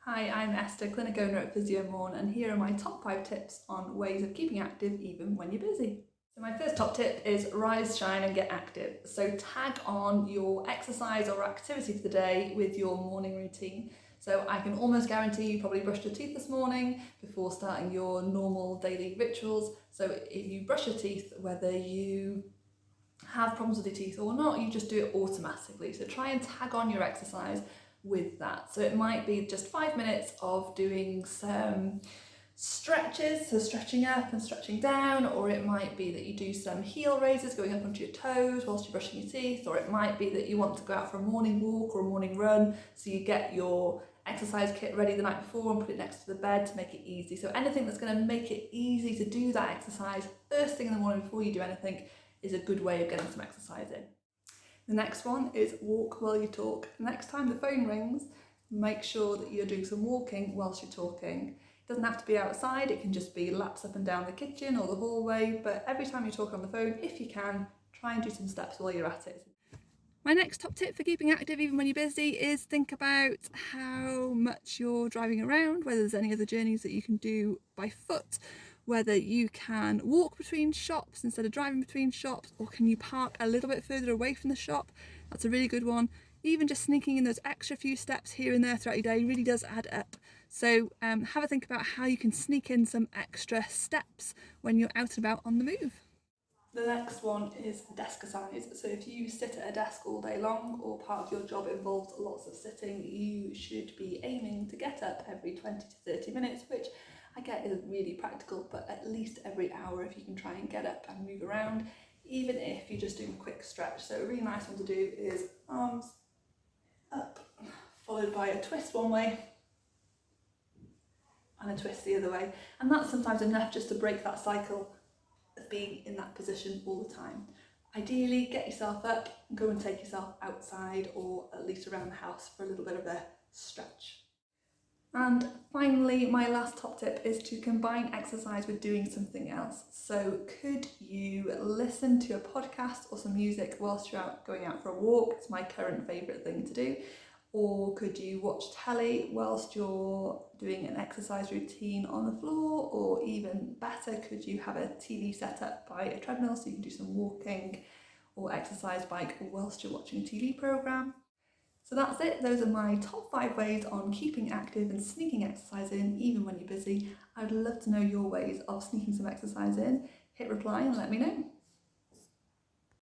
Hi, I'm Esther, clinic owner at Physio Môn, and here are my top 5 tips on ways of keeping active even when you're busy. So my first top tip is rise, shine and get active. So tag on your exercise or activity for the day with your morning routine. So I can almost guarantee you probably brushed your teeth this morning before starting your normal daily rituals. So if you brush your teeth, whether you have problems with your teeth or not, you just do it automatically. So try and tag on your exercise with that. So it might be just 5 minutes of doing some stretches, so stretching up and stretching down, or it might be that you do some heel raises going up onto your toes whilst you're brushing your teeth, or it might be that you want to go out for a morning walk or a morning run, so you get your exercise kit ready the night before and put it next to the bed to make it easy. So anything that's going to make it easy to do that exercise first thing in the morning before you do anything is a good way of getting some exercise in. The next one is walk while you talk. Next time the phone rings, make sure that you're doing some walking whilst you're talking. It doesn't have to be outside, it can just be laps up and down the kitchen or the hallway, but every time you talk on the phone, if you can, try and do some steps while you're at it. My next top tip for keeping active even when you're busy is think about how much you're driving around, whether there's any other journeys that you can do by foot, whether you can walk between shops instead of driving between shops, or can you park a little bit further away from the shop. That's a really good one. Even just sneaking in those extra few steps here and there throughout your day really does add up. So have a think about how you can sneak in some extra steps when you're out and about on the move. The next one is desk-a-size. So if you sit at a desk all day long or part of your job involves lots of sitting, you should be aiming to get up every 20 to 30 minutes, which I get isn't really practical, but at least every hour if you can try and get up and move around, even if you're just doing a quick stretch. So a really nice one to do is arms up, followed by a twist one way and a twist the other way. And that's sometimes enough just to break that cycle of being in that position all the time. Ideally, get yourself up and go and take yourself outside or at least around the house for a little bit of a stretch. And finally, my last top tip is to combine exercise with doing something else. So could you listen to a podcast or some music whilst you're going out for a walk? It's my current favourite thing to do. Or could you watch telly whilst you're doing an exercise routine on the floor? Or even better, could you have a TV set up by a treadmill so you can do some walking or exercise bike whilst you're watching a TV programme? So that's it. Those are my top 5 ways on keeping active and sneaking exercise in even when you're busy. I'd love to know your ways of sneaking some exercise in. Hit reply and let me know.